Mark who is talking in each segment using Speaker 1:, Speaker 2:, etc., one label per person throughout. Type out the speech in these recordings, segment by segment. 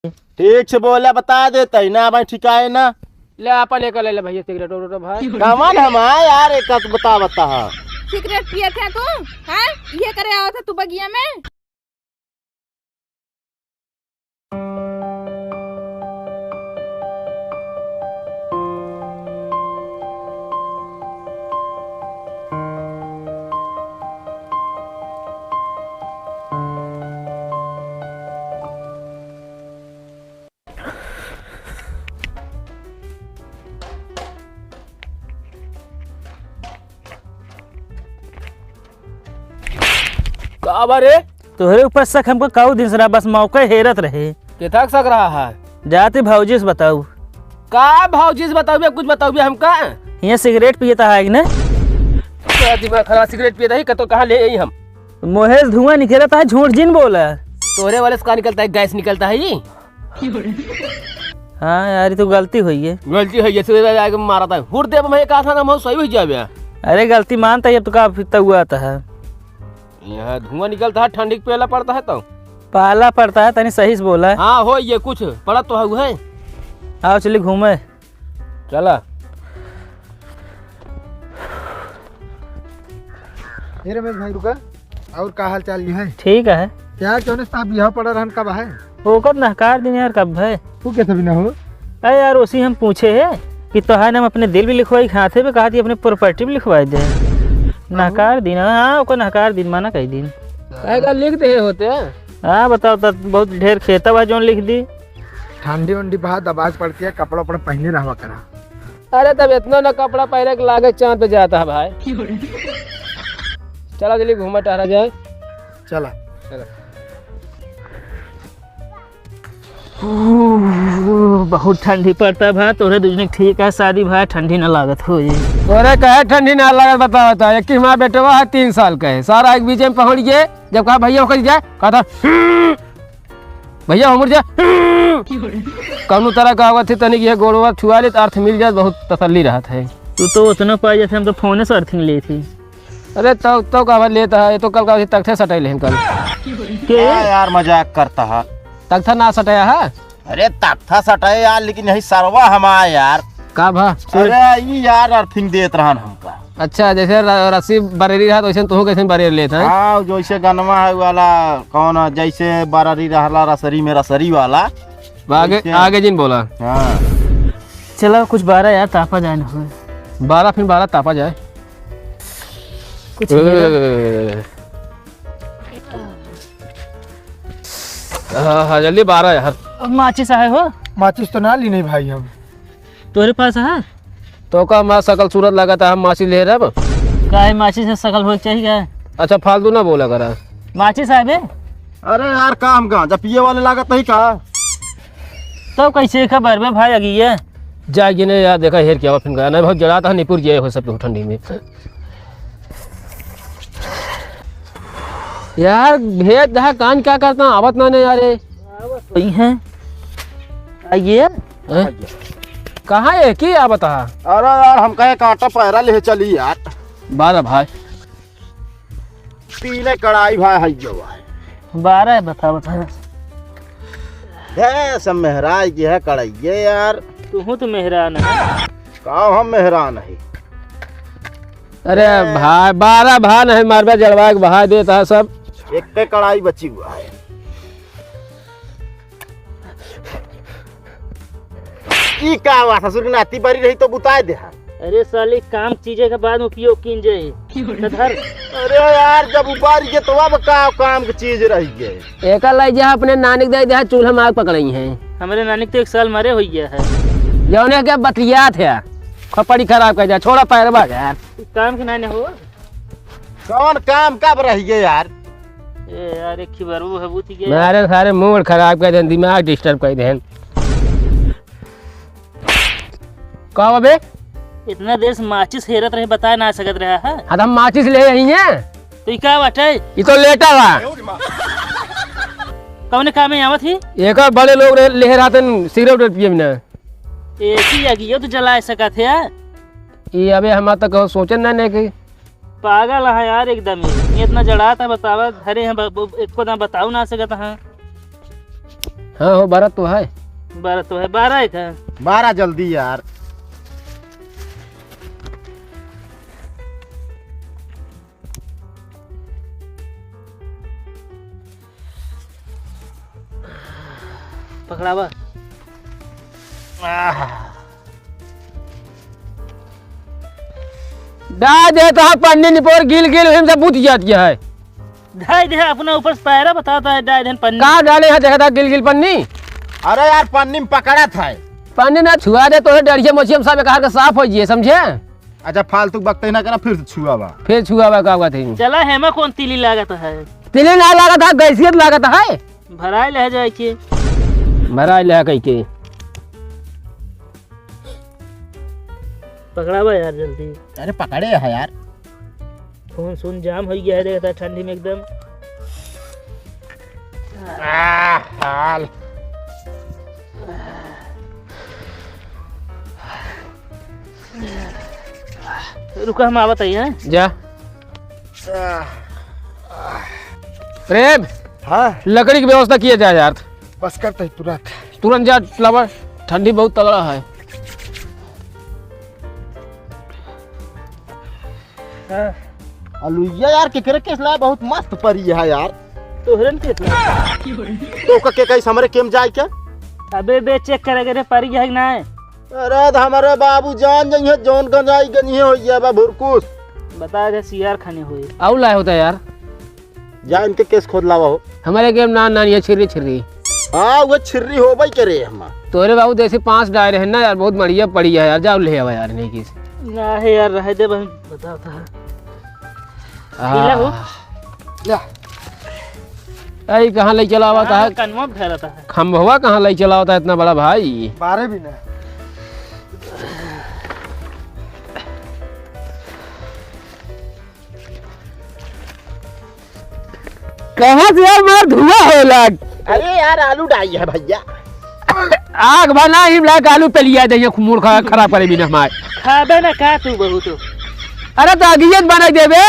Speaker 1: ठीक से बोला बता देते ना भाई ठिकाए ना
Speaker 2: ले अपन एक ले ले भैया सिगरेट और भाई
Speaker 1: कमान हम यार एक बता
Speaker 3: सिगरेट पिए थे तू हैं ये करे आओ था तू बगिया में।
Speaker 2: का बारे
Speaker 4: तोहरे ऊपर शक हमको काऊ दिन से रहा, बस मौका हेरत रहे।
Speaker 2: कितना सक रहा है
Speaker 4: जाते भाऊजी से बताऊ
Speaker 2: का भाजी से बताओ कुछ बताओ हमका
Speaker 4: यहाँ सिगरेट पियता है ना
Speaker 2: दिमाग खराब सिगरेट पिए ही तो कहाँ ले आई हम
Speaker 4: मोहे धुआं निकलता है झूठ जिन बोला
Speaker 2: तोरे वाले से कहाँ निकलता है गैस निकलता है ये
Speaker 4: हाँ यार ये तो गलती हुई है।
Speaker 2: गलती है ये सिगरेट आके मारा था हुर्दे में कहा था ना बहुत सही हो जाए
Speaker 4: अरे गलती मानता है अब तो काफी हुआ था
Speaker 2: यहाँ धुआं निकलता है ठंडी पहला पड़ता है तो
Speaker 4: पाला पड़ता है तनी सही से बोला है।
Speaker 2: हाँ हो ये कुछ पड़ा तो है
Speaker 4: आओ चलिए घूमे
Speaker 2: चला
Speaker 5: रमेश भाई रुका और का हाल चाल है
Speaker 4: ठीक है
Speaker 5: क्या क्यों साहब यहाँ पड़ा रहन कब है
Speaker 4: वो कब नहकार दिन यार कब है
Speaker 5: तू कैसे भी ना हो
Speaker 4: अरे यार उसी हम पूछे है कि तो है ना हम अपने दिल भी लिखवाई खाते पे कहा थी अपने प्रॉपर्टी भी लिखवाई दे नहकार दिन। हाँ ओको नहकार दिन माना कई दिन
Speaker 2: लिख दे होते
Speaker 4: हाँ बताओ तो बहुत ढेर खेता बा जोन लिख दी
Speaker 5: ठंडी उंडी बहुत आवाज पड़ती है कपड़ा उपड़ा पहने रहा करा।
Speaker 2: अरे तब इतना ना कपड़ा पहले के लागे चांद पे जाता है भाई चला जल्दी घूमा टहरा जाए
Speaker 5: चला
Speaker 4: बहुत ठंडी पड़ता है भाई तोरे दूसरे ठीक है शादी भाई ठंडी ना लागत हो जाए
Speaker 2: तोरे कहे ठंडी ना लागत बता एक हमारा बेटवा है 3 साल का है सारा एक बीच में पहुंच गए जब कहा भैया होकर जाए कहा था भैया उमर जा कौनो तरह का आवत थी तनिक ये गोड़वा छुआ ले तो अर्थ मिल जाए बहुत तसल्ली रहा था।
Speaker 4: तू तो उतना पाई जाते हम तो फोन से अर्थिंग ली थी।
Speaker 2: अरे तो का लेता है तो कल का तख्ते सटाई ले कल
Speaker 1: क्या यार मजाक करता है
Speaker 2: तख्ता ना सटाया है
Speaker 1: अरे तख्ता सटाए यार लेकिन यही सरवा हमारा यार
Speaker 2: का भा
Speaker 1: अरे ये यार अर्थिंग देत रहन हमका।
Speaker 2: अच्छा जैसे रस्सी बरेरी रहा तो वैसे तू कैसे बरेर लेता है
Speaker 1: हाँ जैसे गनमा है वाला कौन जैसे बरारी रहला रसरी में रसरी वाला
Speaker 2: आगे जिन बोला।
Speaker 1: हाँ
Speaker 4: चलो कुछ 12 यार तापा जाए ना
Speaker 2: 12 फिर 12 तापा जाए
Speaker 4: कुछ
Speaker 2: हाँ जल्दी 12 यार
Speaker 4: माचिस आए हो
Speaker 5: माचिस तो ना ली नहीं भाई हम
Speaker 4: तोरे पास है
Speaker 2: तो का माँ सकल सूरत लगा था हम माची ले रहे अब
Speaker 4: काहे माचिस से शकल हो चाहिए क्या
Speaker 2: अच्छा फालतू ना बोला करा
Speaker 4: माचिस आए बे
Speaker 1: अरे यार काम कहाँ जब पिए वाले लागत नहीं कहा
Speaker 4: तो कैसे खबर बे भाई अगी है
Speaker 2: जाएगी नहीं यार देखा हेर क्या फिर गया नहीं बहुत जला था निपुर गया हो सब ठंडी में यार भेद दहा कान क्या करता आवत ना नहीं यार
Speaker 4: वही है आइए
Speaker 2: कहाँ है की आ बता
Speaker 1: अरे यार हम कहे कांटा पहरा ले चली यार
Speaker 2: 12 भाई
Speaker 1: तीने कड़ाई भाई है जो भाई
Speaker 4: 12 है बता
Speaker 1: है सब मेहराज की है कड़ाई ये यार
Speaker 4: तू तो मेहरान है
Speaker 1: कहाँ हम मेहरान है।
Speaker 2: अरे भाई 12 भाई नहीं मारबा जलवा के बहा देता है सब
Speaker 1: एक पे कड़ाई बची हुआ है ई का हुआ ससुर की नाती बरी रही तो बुताए दे।
Speaker 4: अरे साले काम चीजे के बाद उपयोग किन जाए धर
Speaker 1: अरे यार जब उबारी के तो अब का काम की चीज रही है
Speaker 2: एक लाई जा अपने नानी के दे चूल्हा मार पकड़ई है
Speaker 4: हमारे नानी तो 1 साल मरे हो गया है
Speaker 2: जौने के बतिया थे खपड़ी खराब कर जा छोड़ा पैरवा यार
Speaker 4: काम के नाने हो
Speaker 1: कौन काम कब रही है यार
Speaker 4: ए यार एक खबर वो है बूती के
Speaker 2: मेरे सारे मूड खराब कर दे दिमाग डिस्टर्ब कर दे कहा बे
Speaker 4: इतना देर से माचिस हेरत रहे बता ना सकत रहा है
Speaker 2: हम माचिस ले आई हैं
Speaker 4: तो क्या बाटे
Speaker 2: ये तो लेटा हुआ
Speaker 4: कौन काम में आवत ही
Speaker 2: एक और बड़े लोग ले रहा थे सिगरेट पिए ना
Speaker 4: एक ही आगी तो जला सका थे
Speaker 2: ये अबे हम तक सोचन ना कि
Speaker 4: पागल है यार एकदम ही इतना जड़ा था बतावा धरे हम एक को ना बताऊ ना सकत हां
Speaker 2: हाँ हो 12 तो है।
Speaker 4: 12 तो है, 12 है क्या?
Speaker 1: 12 जल्दी यार।
Speaker 4: पकड़ावा।
Speaker 2: डाल देता है पन्नी निपोर गिल गिल से बुझ जाती है।
Speaker 4: ढाई दे अपना ऊपर से पैरा बताता है, डाई धन पन्नी
Speaker 2: कहाँ डाले हैं देखा था गिल गिल पन्नी।
Speaker 1: अरे यार पन्नी में पकड़ा था।
Speaker 2: पन्नी ना छुआ दे तो डरिए मछियम साहब कहा साफ हो जाइए समझे।
Speaker 1: अच्छा फालतू बकते ना करना फिर से छुआ बा।
Speaker 2: फिर छुआ हुआ का थी
Speaker 4: चला हेमा कौन तिली लागत है?
Speaker 2: तिली ना लागत है गैसियत लागत है।
Speaker 4: भराई ले जाए के
Speaker 2: भरा ले कह के
Speaker 4: पकड़ावा यार जल्दी।
Speaker 1: अरे पकड़े है यार।
Speaker 4: फोन सुन जाम हो गया है, देखता ठंडी में एकदम।
Speaker 1: हाल
Speaker 4: रुका हम आवत है।
Speaker 2: जा प्रेम
Speaker 5: हाँ
Speaker 2: लकड़ी की व्यवस्था किया जाए यार।
Speaker 5: बस करते ही तुरंत।
Speaker 2: तुरंत जा फ्लावर ठंडी बहुत तगड़ा है।
Speaker 1: अलुइया यार केकरे केस ला बहुत मस्त परी है यार।
Speaker 4: तोहरन कितना
Speaker 1: तो का के कई हमरे केम जाए क्या?
Speaker 4: अबे बे चेक करेगे रे पारी है कि ना है?
Speaker 1: अरे हमारे बाबू जान जइए जौन गंजाई गनिए हो गया बा भुरकुस।
Speaker 4: बता दे सीआर खाने हुए
Speaker 2: आउ लाए होता यार।
Speaker 1: जा इनके केस खोद लावा हो।
Speaker 2: हमारे गेम नान नान ये छिर्री छिर्री।
Speaker 1: हाँ वो छिर्री हो भाई करे हम।
Speaker 2: तोरे बाबू जैसे 5 डायरे है ना यार, बहुत बढ़िया पड़ी है यार। जाओ ले आवा यार नहीं किस
Speaker 4: ना है यार, रह दे बताओ था। ढीला हो
Speaker 2: अरे कहाँ ले चला हुआ था?
Speaker 4: कन्वा फैलाता है।
Speaker 2: खम्भवा कहाँ ले चला होता है इतना बड़ा भाई?
Speaker 5: 12 भी ना।
Speaker 2: कहाँ से यार मार धुआं हो लग।
Speaker 1: अरे यार आलू डाई है भैया।
Speaker 2: आग बना ही लाग आलू पलिया दे मूड खराब करे बिना हमारे।
Speaker 4: खाबे ना खा तू बहुत।
Speaker 2: अरे तो अगियत बना देबे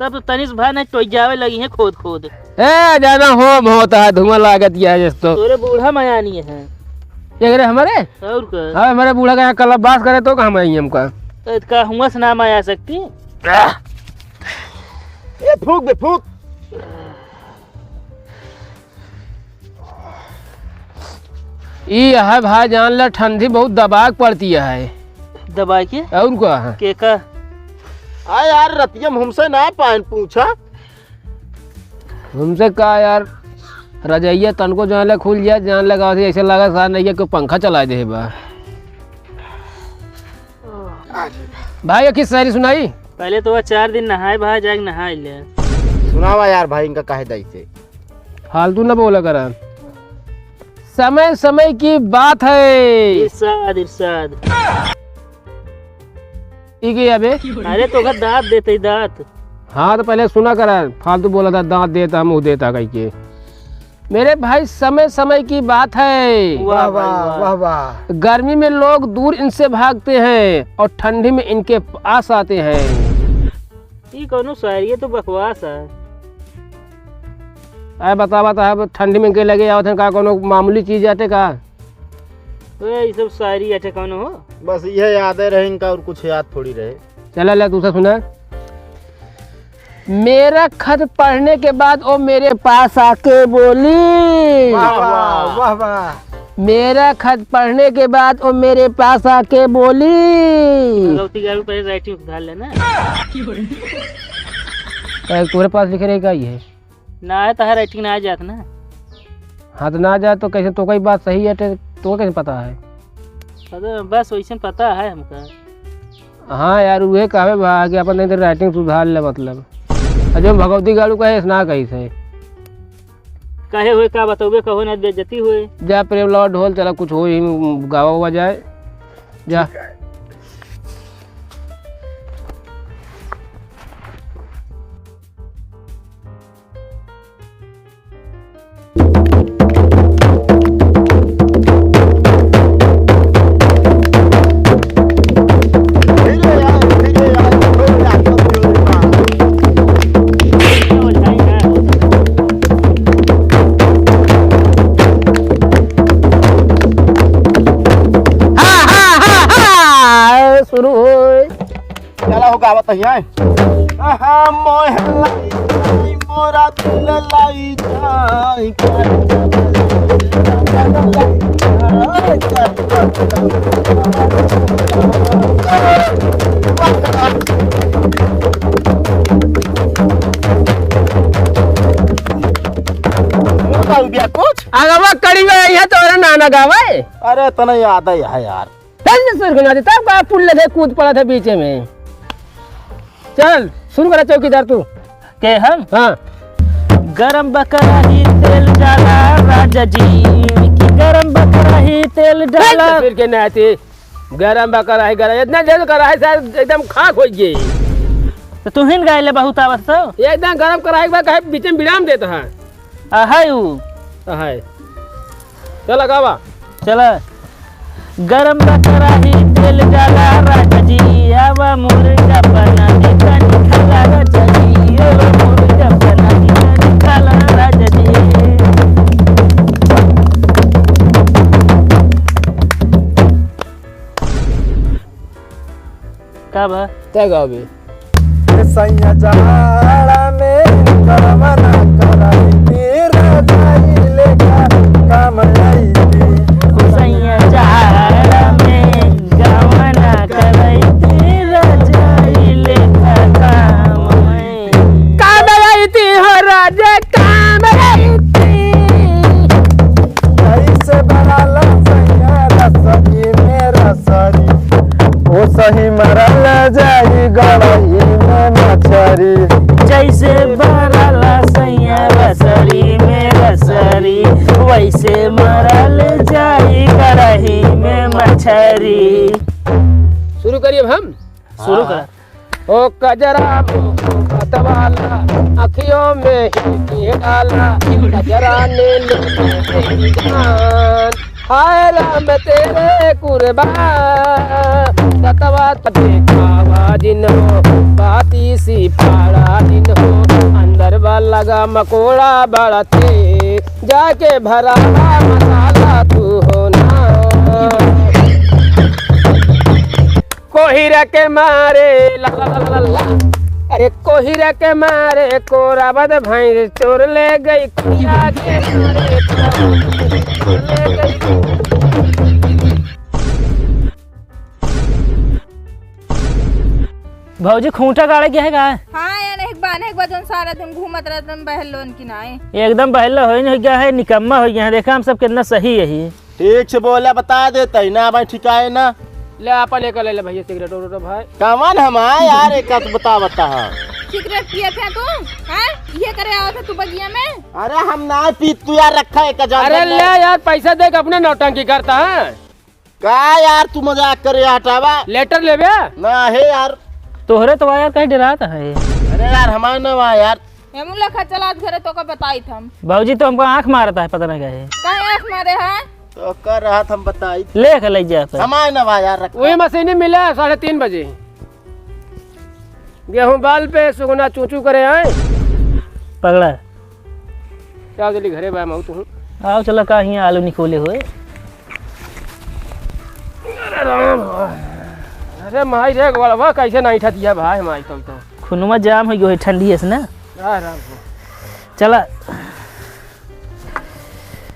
Speaker 4: तब तो तनिस भाई ने टोई जावे लगी है खोद खोद।
Speaker 2: ए जाना होम होता है धुआं लागत या तो
Speaker 4: तोरे बूढ़ा माया नहीं है
Speaker 2: ये करे हमारे।
Speaker 4: और का
Speaker 2: हाँ हमारे बूढ़ा का यहाँ कलब बास करे तो कहाँ आई हमका
Speaker 4: का हुआ से नाम आया सकती।
Speaker 1: ए फूक बे फूक।
Speaker 2: ये है भाई जान ला ठंडी बहुत दबाक पड़ती है।
Speaker 4: दबाई के
Speaker 2: और क्या है?
Speaker 4: के का
Speaker 1: आ यार रतियम हमसे ना पान पूछा।
Speaker 2: हमसे कहा यार रजाइया तन को जान ला खुल जाए जान लगा ऐसे लगा सार नहीं कोई पंखा चला दे बा। भाई एक शायरी सुनाई।
Speaker 4: पहले तो 4 दिन नहाए भाई जाके नहाए ले।
Speaker 1: सुनावा यार भाई इनका काहे दाई से
Speaker 2: फालतू ना बोला करा। समय समय की बात है।
Speaker 4: इरशाद इरशाद।
Speaker 2: ठीक है अबे।
Speaker 4: अरे तो का दांत देते दांत।
Speaker 2: हाँ तो पहले सुना करा फालतू बोला था दांत देता मुंह देता कह के। मेरे भाई समय समय की बात है।
Speaker 5: वाह वाह वाह वाह।
Speaker 2: गर्मी में लोग दूर इनसे भागते हैं और ठंडी में इनके पास आते हैं।
Speaker 4: ये कौनो शायरी है तो बकवास है।
Speaker 2: अरे बता ठंडी में के लगे आवत का कोनो मामूली चीज आते का?
Speaker 4: ये सब शायरी है कौनो हो।
Speaker 1: बस ये यादें रहे इनका और कुछ याद थोड़ी रहे।
Speaker 2: चला ले दूसरा सुना। मेरा खत पढ़ने के बाद वो मेरे पास आके बोली।
Speaker 5: वाह वाह वाह वाह।
Speaker 2: मेरा खत पढ़ने के बाद वो मेरे पास आके बोली।
Speaker 4: गलती गारू पहले राइटिंग सुधार लेना।
Speaker 2: तुम्हारे पास लिखे रहे का ये
Speaker 4: ना है तो राइटिंग ना आ जात ना।
Speaker 2: हाँ तो ना जाए तो कैसे तो कोई बात सही है तो कैसे पता है?
Speaker 4: तो बस वैसे पता है हमका।
Speaker 2: हाँ यार वह कहे बा कि अपन नहीं तो राइटिंग सुधार ले मतलब। जो भगवती गाड़ू कहे ना कही से
Speaker 4: कहे हुए का बतौबे कहो ना बेइज्जती हुए।
Speaker 2: जा प्रेम लाओ ढोल चला कुछ हो ही गावा हुआ जाए जा। शुरू होए।
Speaker 1: चला हो गावत है आहा मोहलाई मोरा दिल लाई जाई कुछ
Speaker 2: आगवा कड़ी में यहाँ तोरा नाना गावे।
Speaker 1: अरे तना याद है यार
Speaker 2: चल सुर गुना दे तब का पुल लगे कूद पड़ा था बीच में। चल शुरू करा चौकीदार तू।
Speaker 4: के हम
Speaker 2: हाँ
Speaker 4: गरम बकरा ही तेल डाला राजा जी कि गरम बकरा ही तेल डाला।
Speaker 2: फिर के ना आती गरम बकरा है गरम इतना जल्द करा है शायद एकदम खाक हो गई।
Speaker 4: तो तू हिन गाइले बहुत आवत तो
Speaker 2: एकदम गरम करा एक बार कहे बीच में विराम देता है।
Speaker 4: आहायू
Speaker 2: है चल गावा।
Speaker 4: चला गरम बकरा ही तेल डाला राजा जी आवा मुर्गा बना दे खाला राजा जी आवा मुर्गा बना दे खाला राजा जी। का बा
Speaker 2: तय गावे
Speaker 5: सैया जहाड़ा में करवना कराई तेरा जाई लेका काम आई
Speaker 4: सैया जहाड़ा में गवना करई तेरा जाई लेखा काम में।
Speaker 2: काम आई थी हो राजा काम आई थी।
Speaker 5: ऐसे बनाला सैया रसरी मेरा सरी ओ सही मरल जाई गड़ाई में मछरी।
Speaker 4: जैसे भरला सैया रसरी में रसरी वैसे मरल जाई कड़ही में मछरी।
Speaker 2: शुरू करिए अब हम।
Speaker 4: शुरू कर।
Speaker 2: ओ कजरा मतवाला अखियों में ही डाला कजरा ने ले जान हाय राम तेरे कुर्बान ततवा देखा जिन हो बाती सी पाड़ा दिन हो अंदर वाला लगा मकोड़ा बड़ा थे जाके भरा मसाला तू हो ना कोहिरा के मारे ला ला ला ला ला अरे कोहिरा के मारे कोराबद भाई चोर ले गई कोहिरा के मारे चोर ले गई।
Speaker 4: भौजी खूंटा गाड़े क्या है का
Speaker 3: हाँ यार एक बार तुम सारा दिन घूमत रहते तुम बहल लोन की नाए
Speaker 4: एकदम बहला हो नहीं गया है निकम्मा हो गया है। देखा हम सब कितना सही है ही।
Speaker 1: ठीक से बोला बता देते ना भाई ठिकाए ना
Speaker 2: ले अपन एक ले ले भैया सिगरेट और भाई
Speaker 1: कामन हम यार एक बता हाँ
Speaker 3: सिगरेट पिए थे तू हैं ये करे आओ थे तू बगिया में।
Speaker 1: अरे हम ना पी तू यार रखा है
Speaker 2: अरे ले यार पैसा दे के अपने नौटंकी करता है
Speaker 1: का यार तू मजाक करे हटावा
Speaker 2: लेटर ले बे
Speaker 1: ना है यार
Speaker 4: तोहरे तो यार कहीं डराता है।
Speaker 1: अरे यार हमारे ना यार
Speaker 3: हेमुला खचलात घरे तो का बताई थम
Speaker 4: भौजी तो हमको आंख मारता है पता नहीं क्या है।
Speaker 3: कहीं आँख मारे हैं
Speaker 1: तो कर रहा था हम बताई
Speaker 4: ले के ले जाता
Speaker 1: हमारे ना यार रखा
Speaker 2: वही मशीन मिला 3:30 बजे गेहूं बाल पे सुगुना चूचू करे आए
Speaker 4: पगड़ा।
Speaker 2: क्या जल्दी घरे बा मैं तू
Speaker 4: आओ चलो का यहाँ आलू निकोले हुए।
Speaker 2: अरे राम अरे माई रे गोलवा कैसे नहीं था दिया भाई माई तो
Speaker 4: खुनुमा जाम हो गयो है ठंडी है ना।
Speaker 2: राम
Speaker 4: चला